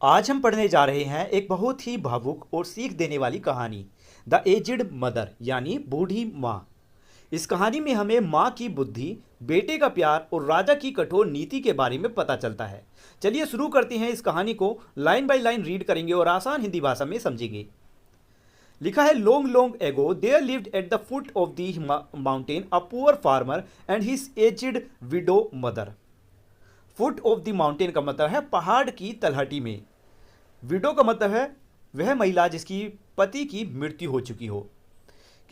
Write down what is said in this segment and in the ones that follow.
आज हम पढ़ने जा रहे हैं एक बहुत ही भावुक और सीख देने वाली कहानी द एजिड मदर यानी बूढ़ी माँ। इस कहानी में हमें माँ की बुद्धि, बेटे का प्यार और राजा की कठोर नीति के बारे में पता चलता है। चलिए शुरू करते हैं। इस कहानी को लाइन बाय लाइन रीड करेंगे और आसान हिंदी भाषा में समझेंगे। लिखा है, long long ago there lived at the foot of the mountain a poor farmer and his aged widow mother. Foot of the mountain का मतलब है पहाड़ की तलहटी में। विडो का मतलब है वह महिला जिसकी पति की मृत्यु हो चुकी हो।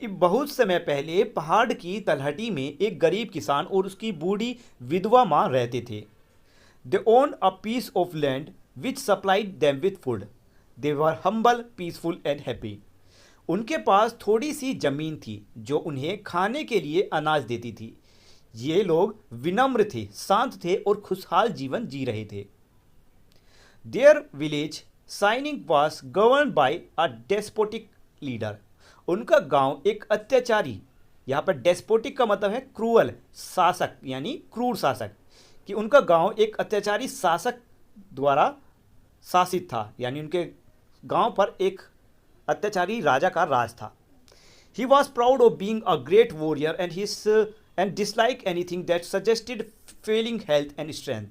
कि बहुत समय पहले पहाड़ की तलहटी में एक गरीब किसान और उसकी बूढ़ी विधवा माँ रहते थे। They own a piece of land which supplied them with food. They were humble, peaceful and happy. उनके पास थोड़ी सी जमीन थी जो उन्हें खाने के लिए अनाज देती थी। ये लोग विनम्र थे, शांत थे और खुशहाल जीवन जी रहे थे। Their village signing was govern by a despotic leader. उनका गांव एक अत्याचारी, यहाँ पर डेस्पोटिक का मतलब है क्रूअल शासक यानी क्रूर शासक, कि उनका गांव एक अत्याचारी शासक द्वारा शासित था, यानी उनके गांव पर एक अत्याचारी राजा का राज था। He was proud of being a great warrior and dislike anything that suggested failing health and strength.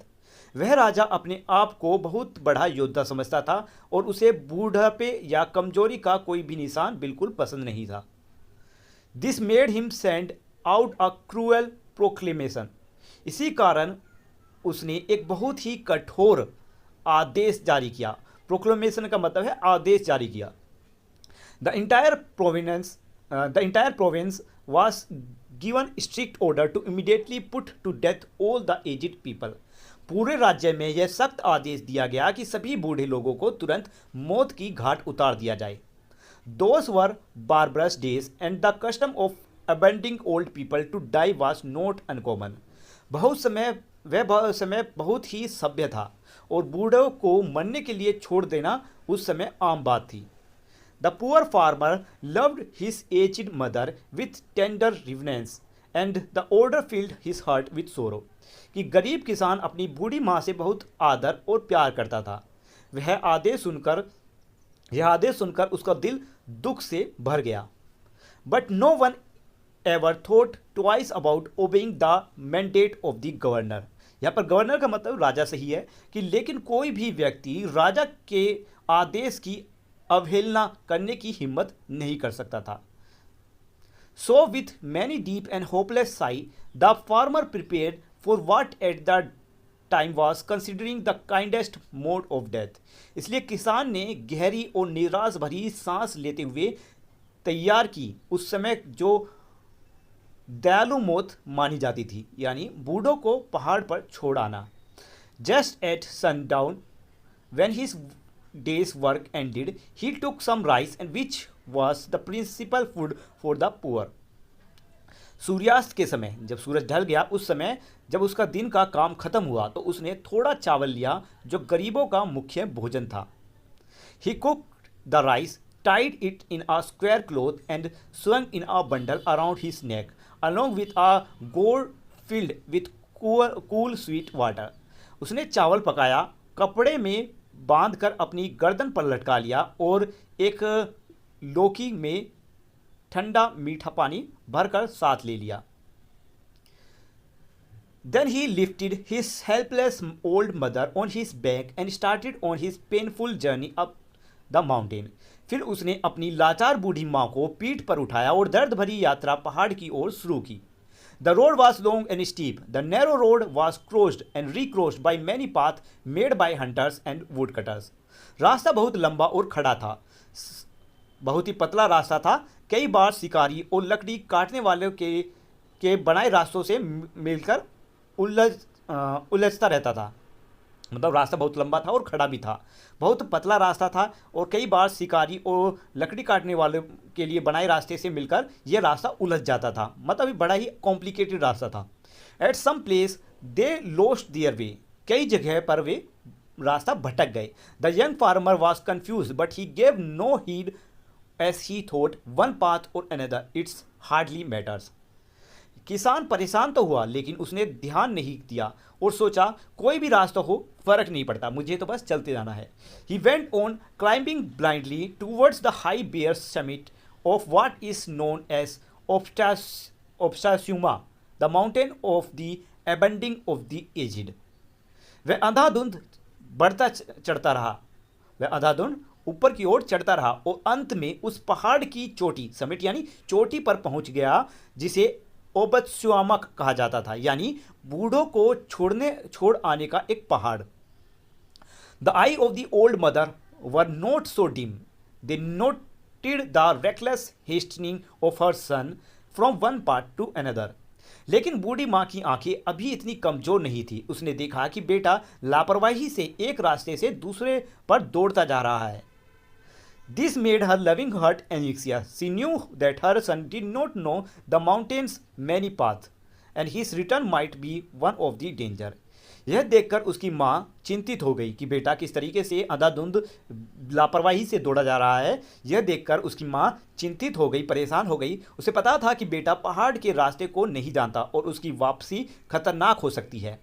वह राजा अपने आप को बहुत बड़ा योद्धा समझता था और उसे बूढ़ापे या कमजोरी का कोई भी निशान बिल्कुल पसंद नहीं था। This made him send out a cruel proclamation. इसी कारण उसने एक बहुत ही कठोर आदेश जारी किया। प्रोक्लेमेशन का मतलब है आदेश जारी किया। The entire province was given strict order to immediately put to death all the aged people। पूरे राज्य में यह सख्त आदेश दिया गया कि सभी बूढ़े लोगों को तुरंत मौत की घाट उतार दिया जाए। Those were barbarous days and the custom of abandoning old people to die was not uncommon। वह समय बहुत ही सभ्य था और बूढ़ों को मरने के लिए छोड़ देना उस समय आम बात थी। The poor farmer loved his aged mother with tender reverence and the order filled his heart with sorrow। कि गरीब किसान अपनी बूढ़ी माँ से बहुत आदर और प्यार करता था। यह आदेश सुनकर उसका दिल दुख से भर गया। But no one ever thought twice about obeying the mandate of the governor। यहाँ पर गवर्नर का मतलब राजा सही है कि लेकिन कोई भी व्यक्ति राजा के आदेश की अवहेलना करने की हिम्मत नहीं कर सकता था। So with many deep and hopeless Sai the farmer prepared for what at the time was considering the kindest mode of death. इसलिए किसान ने गहरी और निराश भरी सांस लेते हुए तैयार की उस समय जो दयालु मौत मानी जाती थी, यानी बूढ़ों को पहाड़ पर छोड़ आना। Just at sundown when his day's work ended, he took some rice and which was the principal food for the poor। सूर्यास्त के समय, जब सूरज ढल गया, उस समय जब उसका दिन का काम खत्म हुआ तो उसने थोड़ा चावल लिया जो गरीबों का मुख्य भोजन था। He cooked the rice, tied it in a square cloth and swung in a bundle around his neck along with a gourd filled with cool sweet water। उसने चावल पकाया, कपड़े में बांधकर अपनी गर्दन पर लटका लिया और एक लोकी में ठंडा मीठा पानी भरकर साथ ले लिया। Then he lifted his helpless old mother on his back and started on his painful journey up the mountain। फिर उसने अपनी लाचार बूढ़ी माँ को पीठ पर उठाया और दर्द भरी यात्रा पहाड़ की ओर शुरू की। The road was long and steep. The narrow road was crossed and recrossed by many paths made by hunters and woodcutters। रास्ता बहुत लंबा और खड़ा था, बहुत ही पतला रास्ता था। कई बार शिकारी और लकड़ी काटने वालों के बनाए रास्तों से मिलकर उलझता रहता था। मतलब रास्ता बहुत लंबा था और खड़ा भी था, बहुत पतला रास्ता था और कई बार शिकारी और लकड़ी काटने वालों के लिए बनाए रास्ते से मिलकर यह रास्ता उलझ जाता था। मतलब बड़ा ही कॉम्प्लिकेटेड रास्ता था। At some place they lost their way. कई जगह पर वे रास्ता भटक गए। The young farmer was confuse but he gave no heed as he thought one path और अनदर इट्स हार्डली मैटर्स। किसान परेशान तो हुआ, लेकिन उसने ध्यान नहीं दिया और सोचा कोई भी रास्ता हो फर्क नहीं पड़ता, मुझे तो बस चलते जाना है। He went on climbing blindly towards the high bare summit of what is known as Obasuteyama, the mountain of the abandoning of the aged. वह अंधाधुंध बढ़ता चढ़ता रहा, वह अंधाधुंध ऊपर की ओर चढ़ता रहा और अंत में उस पहाड़ की चोटी, समिट यानी चोटी पर पहुंच गया, जिसे ओबत्स्यामा कहा जाता था, यानी बूढ़ों को छोड़ आने का एक पहाड़। The eye of the old mother were not so dim, they noted the reckless hastening of her son from one part to another. लेकिन बूढ़ी माँ की आंखें अभी इतनी कमजोर नहीं थी। उसने देखा कि बेटा लापरवाही से एक रास्ते से दूसरे पर दौड़ता जा रहा है। This made her loving heart anxious. She knew that her son did not know the mountain's many paths, and his return might be one of the danger. यह देखकर उसकी माँ चिंतित हो गई कि बेटा किस तरीके से अंधाधुंध लापरवाही से दौड़ा जा रहा है। यह देखकर उसकी माँ चिंतित हो गई, परेशान हो गई। उसे पता था कि बेटा पहाड़ के रास्ते को नहीं जानता और उसकी वापसी खतरनाक हो सकती है।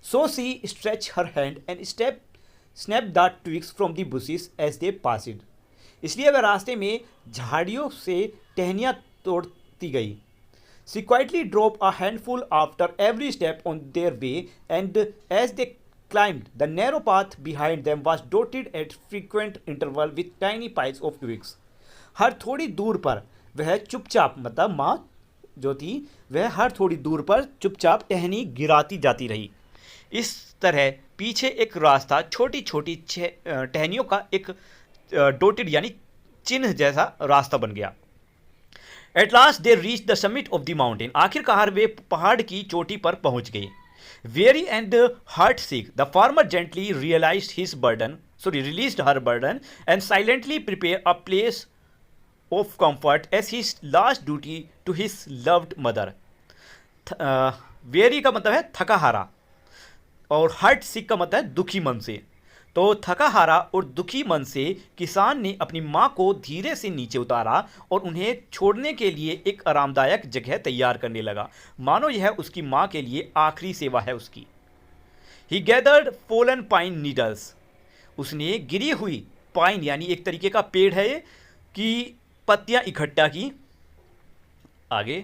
So she stretched her hand and snapped the twigs from the bushes as they passed. इसलिए वह रास्ते में झाड़ियों से टहनियाँ तोड़ती गई। She quietly dropped a handful after every step on their way, and as they climbed, the narrow path behind them was dotted at frequent intervals with tiny piles of twigs. हर थोड़ी दूर पर वह चुपचाप, मतलब माँ जो थी वह हर थोड़ी दूर पर चुपचाप टहनी गिराती जाती रही। इस तरह पीछे एक रास्ता छोटी छोटी टहनियों का एक डोटेड यानी चिन्ह जैसा रास्ता बन गया। At last they reach the summit of the mountain. आखिरकार वे पहाड़ की चोटी पर पहुंच गए। Weary and heart sick the farmer gently released her burden and silently prepare a place of comfort as his last duty to his loved mother. Weary का मतलब है थका हारा और हार्ट सिक का मतलब है दुखी मन से। तो थका हारा और दुखी मन से किसान ने अपनी माँ को धीरे से नीचे उतारा और उन्हें छोड़ने के लिए एक आरामदायक जगह तैयार करने लगा, मानो यह उसकी माँ के लिए आखिरी सेवा है उसकी। ही गैदर्ड फॉलन पाइन नीडल्स। उसने गिरी हुई पाइन यानी एक तरीके का पेड़ है कि पत्तियाँ इकट्ठा की। आगे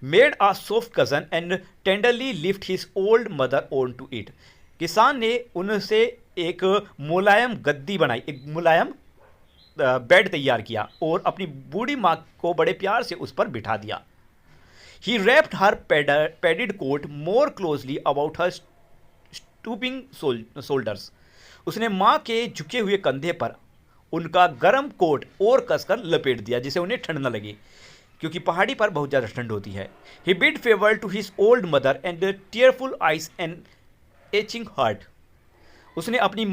made a soft cushion and tenderly lift his old mother on to it. किसान ने उनसे एक मुलायम गद्दी बनाई, एक मुलायम बेड तैयार किया और अपनी बूढ़ी माँ को बड़े प्यार से उस पर बिठा दिया। He wrapped her padded coat more closely about her stooping shoulders. उसने माँ के झुके हुए कंधे पर उनका गर्म कोट और कसकर लपेट दिया, जिसे उन्हें ठंड न लगे, क्योंकि पहाड़ी पर बहुत ज़्यादा ठंड होती है। He bid farewell to his old mother and tearful eyes and aching heart. उसने अपनी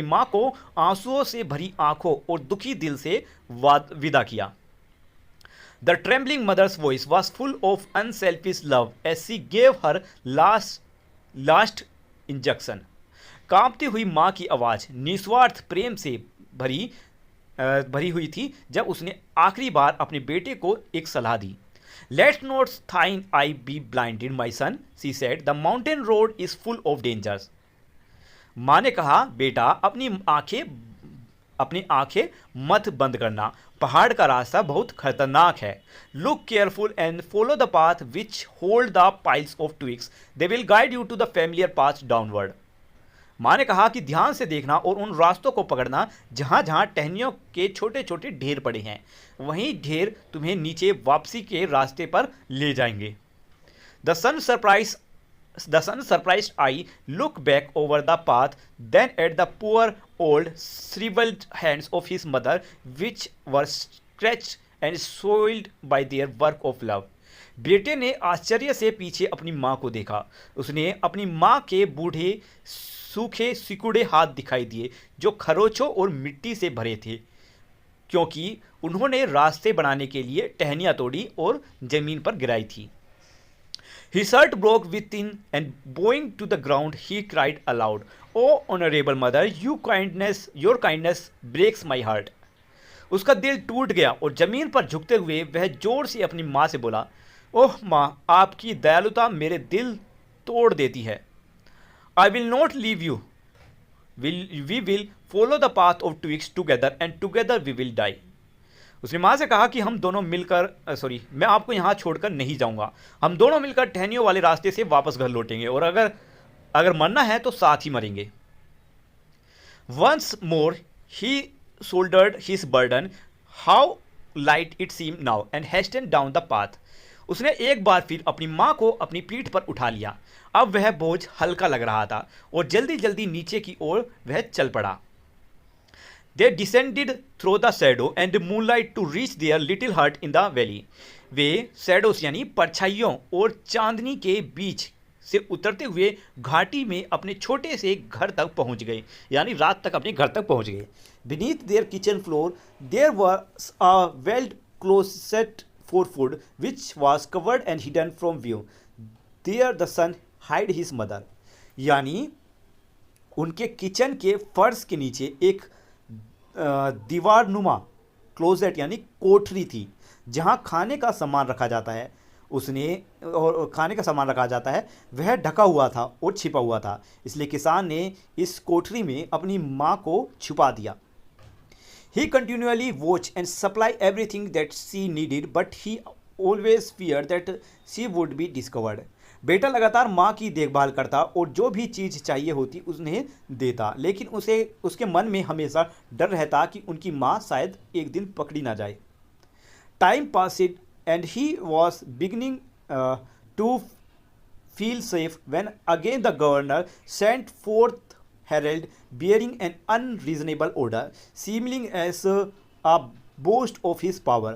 माँ को आंसुओं से भरी आंखों और दुखी दिल से विदा किया। The trembling mother's voice was full of unselfish love as she gave her last injection. कांपती हुई माँ की आवाज़ निस्वार्थ प्रेम से भरी हुई थी जब उसने आखिरी बार अपने बेटे को एक सलाह दी। Let not thine eye be blinded, my son, she said. The mountain road is full of dangers. माँ ने कहा, बेटा अपनी आंखें मत बंद करना, पहाड़ का रास्ता बहुत खतरनाक है। Look careful and follow the path which hold the piles of twigs. They will guide you to the familiar path downward. माँ ने कहा कि ध्यान से देखना और उन रास्तों को पकड़ना जहाँ जहाँ टहनियों के छोटे छोटे ढेर पड़े हैं, वहीं ढेर तुम्हें नीचे वापसी के रास्ते पर ले जाएंगे। The son surprised eye look back over the path, then at the poor old shrivelled hands of his mother which were scratched and soiled by their work of love. बेटे ने आश्चर्य से पीछे अपनी माँ को देखा। उसने अपनी माँ के बूढ़े सूखे सिकुड़े हाथ दिखाई दिए जो खरोचों और मिट्टी से भरे थे, क्योंकि उन्होंने रास्ते बनाने के लिए टहनियाँ तोड़ी और जमीन पर गिराई थी। His heart broke within and bowing to the ground, he cried aloud, "Oh, honorable mother, your kindness breaks my heart." उसका दिल टूट गया और जमीन पर झुकते हुए वह जोर से अपनी माँ से बोला, ओह माँ, आपकी दयालुता मेरे दिल तोड़ देती है। I will not leave you, we will follow the path of twigs together and together we will die. उसने माँ से कहा कि हम दोनों मिलकर सॉरी, मैं आपको यहाँ छोड़कर नहीं जाऊँगा, हम दोनों मिलकर टहनियों वाले रास्ते से वापस घर लौटेंगे, और अगर अगर मरना है तो साथ ही मरेंगे। Once more he shouldered his burden, how light it seem now, and hasten down the path. उसने एक बार फिर अपनी माँ को अपनी पीठ पर उठा लिया। अब वह बोझ हल्का लग रहा था और जल्दी जल्दी नीचे की ओर वह चल पड़ा। They descended through the shadow and moonlight to reach their little hut in the valley. Way shadows यानी परछाइयों और चांदनी के बीच से उतरते हुए घाटी में अपने छोटे से घर तक पहुंच गए, यानी रात तक अपने घर तक पहुंच गए। Beneath their kitchen floor there was a well closet for food which was covered and hidden from view. There the son hid his mother. यानी उनके किचन के फर्श के नीचे एक दीवारनुमा क्लोजेट यानी कोठरी थी जहां खाने का सामान रखा जाता है। उसने और खाने का सामान रखा जाता है वह ढका हुआ था और छिपा हुआ था, इसलिए किसान ने इस कोठरी में अपनी माँ को छुपा दिया। He continually watched and supplied everything that she needed, but he always feared that she would be discovered. बेटा लगातार माँ की देखभाल करता और जो भी चीज़ चाहिए होती उन्हें देता, लेकिन उसे उसके मन में हमेशा डर रहता कि उनकी माँ शायद एक दिन पकड़ी ना जाए। Time passed and he was beginning to feel safe when again the governor sent forth herald bearing an unreasonable order, seeming as a boast of his power.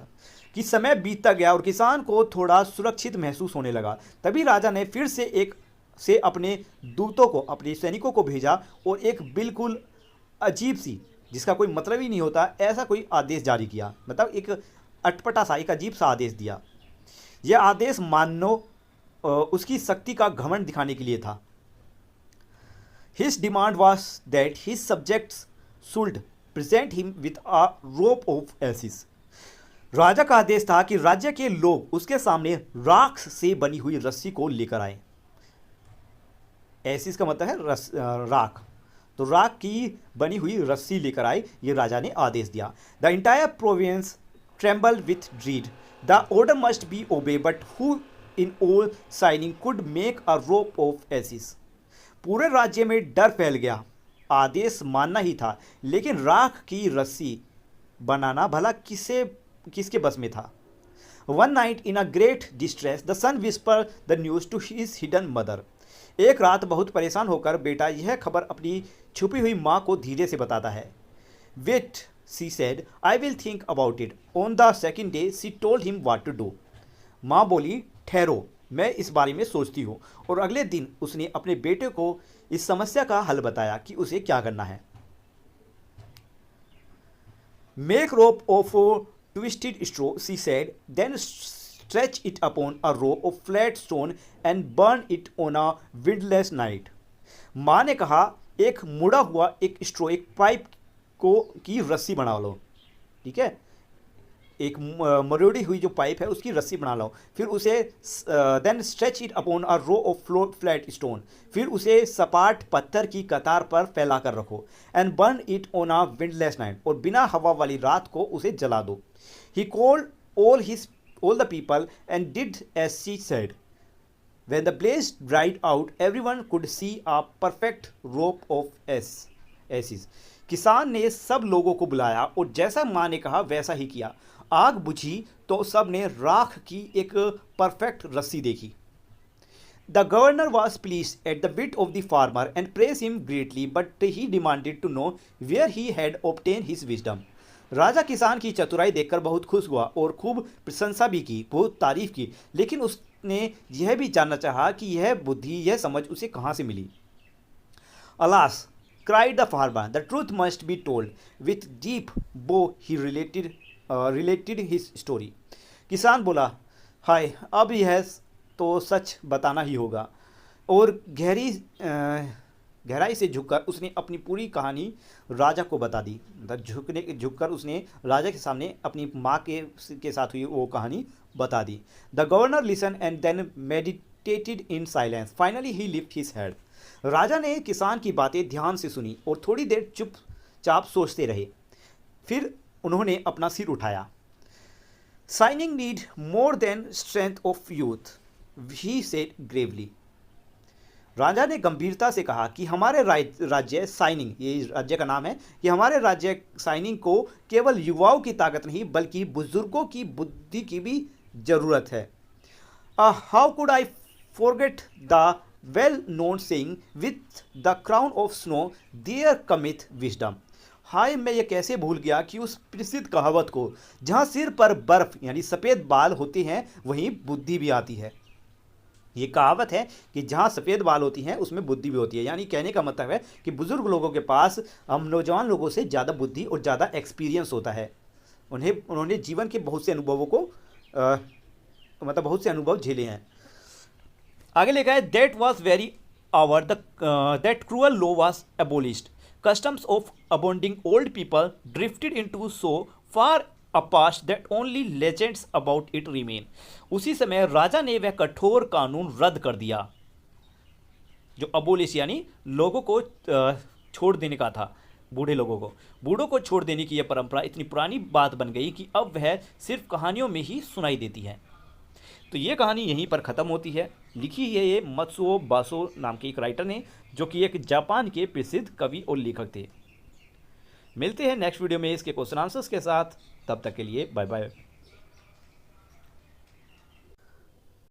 कि समय बीतता गया और किसान को थोड़ा सुरक्षित महसूस होने लगा। तभी राजा ने फिर से अपने दूतों को, अपने सैनिकों को भेजा और एक बिल्कुल अजीब सी, जिसका कोई मतलब ही नहीं होता, ऐसा कोई आदेश जारी किया। मतलब एक अटपटा सा, एक अजीब सा आदेश दिया। यह आदेश मानो उसकी शक्ति का घमंड दिखाने के लिए था। His demand was that his subjects should present him with a rope of ashes. राजा का आदेश था कि राज्य के लोग उसके सामने राख से बनी हुई रस्सी को लेकर आए। एसिस का मतलब है राख, तो राख की बनी हुई रस्सी लेकर आए, ये राजा ने आदेश दिया। The entire province trembled with dread, the order must be obey, but who in all Shinano could make a rope of ashes. पूरे राज्य में डर फैल गया। आदेश मानना ही था, लेकिन राख की रस्सी बनाना भला किसके बस में था। One night in a great distress the son whisper the news to his hidden mother. एक रात बहुत परेशान होकर बेटा यह खबर अपनी छुपी हुई माँ को धीरे से बताता है। Wait, she said, I will think about it. On the second day she told him what to do. माँ बोली, ठहरो, मैं इस बारे में सोचती हूँ। और अगले दिन उसने अपने बेटे को इस समस्या का हल बताया कि उसे क्या करना है। Make rope of twisted straw, she said, then stretch it upon a rope of flat stone and burn it on a windless night. माँ ने कहा, एक मुड़ा हुआ एक स्ट्रो, एक पाइप की रस्सी बना लो, ठीक है, एक मरोड़ी हुई जो पाइप है उसकी रस्सी बना लो, फिर उसे then stretch it upon a row of flat stone, फिर उसे सपाट पत्थर की कतार पर फैला कर रखो, and burn it on a windless night, और बिना हवा वाली रात को उसे जला दो। He called all the people and did as she said. When the blaze dried out, everyone could see a perfect rope of ashes. किसान ने सब लोगों को बुलाया और जैसा माँ ने कहा वैसा ही किया। आग बुझी तो सब ने राख की एक परफेक्ट रस्सी देखी। The governor was pleased at the wit of the farmer and praised him greatly, but he demanded to know where he had obtained his wisdom. राजा किसान की चतुराई देखकर बहुत खुश हुआ और खूब प्रशंसा भी की, बहुत तारीफ की, लेकिन उसने यह भी जानना चाहा कि यह बुद्धि, यह समझ उसे कहाँ से मिली। Alas, cried the farmer, the truth must be told. With deep bow he related his story. किसान बोला, हाय, अब यह तो सच बताना ही होगा, और गहराई से झुककर उसने अपनी पूरी कहानी राजा को बता दी। झुककर उसने राजा के सामने अपनी माँ के साथ हुई वो कहानी बता दी। The governor listen and then meditated in silence, finally he lift his head. राजा ने किसान की बातें ध्यान से सुनी और थोड़ी देर चुपचाप सोचते रहे। फिर उन्होंने अपना सिर उठाया। Shinano need more than strength of youth, he said gravely. राजा ने गंभीरता से कहा कि हमारे राज्य साइनिंग, ये राज्य का नाम है, कि हमारे राज्य साइनिंग को केवल युवाओं की ताकत नहीं बल्कि बुजुर्गों की बुद्धि की भी जरूरत है। How could I forget the well known saying, with the crown of snow there cometh wisdom. हाय, मैं ये कैसे भूल गया कि उस प्रसिद्ध कहावत को, जहाँ सिर पर बर्फ यानी सफ़ेद बाल होते हैं वहीं बुद्धि भी आती है। ये कहावत है कि जहाँ सफ़ेद बाल होती हैं उसमें बुद्धि भी होती है। यानी कहने का मतलब है कि बुज़ुर्ग लोगों के पास हम नौजवान लोगों से ज़्यादा बुद्धि और ज़्यादा एक्सपीरियंस होता है। उन्होंने जीवन के बहुत से अनुभवों को बहुत से अनुभव झेले हैं। आगे लिखा है, that was very hour that cruel law was abolished, customs of abandoning old people drifted into so far a past that only legends about it remain. उसी समय राजा ने वह कठोर कानून रद्द कर दिया जो अबोलिश यानी लोगों को छोड़ देने का था। बूढ़ों को छोड़ देने की यह परंपरा इतनी पुरानी बात बन गई कि अब वह सिर्फ कहानियों में ही सुनाई देती है। तो ये कहानी यहीं पर ख़त्म होती है। लिखी है ये मत्सुओ बासो नाम के एक राइटर ने, जो कि एक जापान के प्रसिद्ध कवि और लेखक थे। मिलते हैं नेक्स्ट वीडियो में इसके क्वेश्चन आंसर्स के साथ। तब तक के लिए बाय बाय।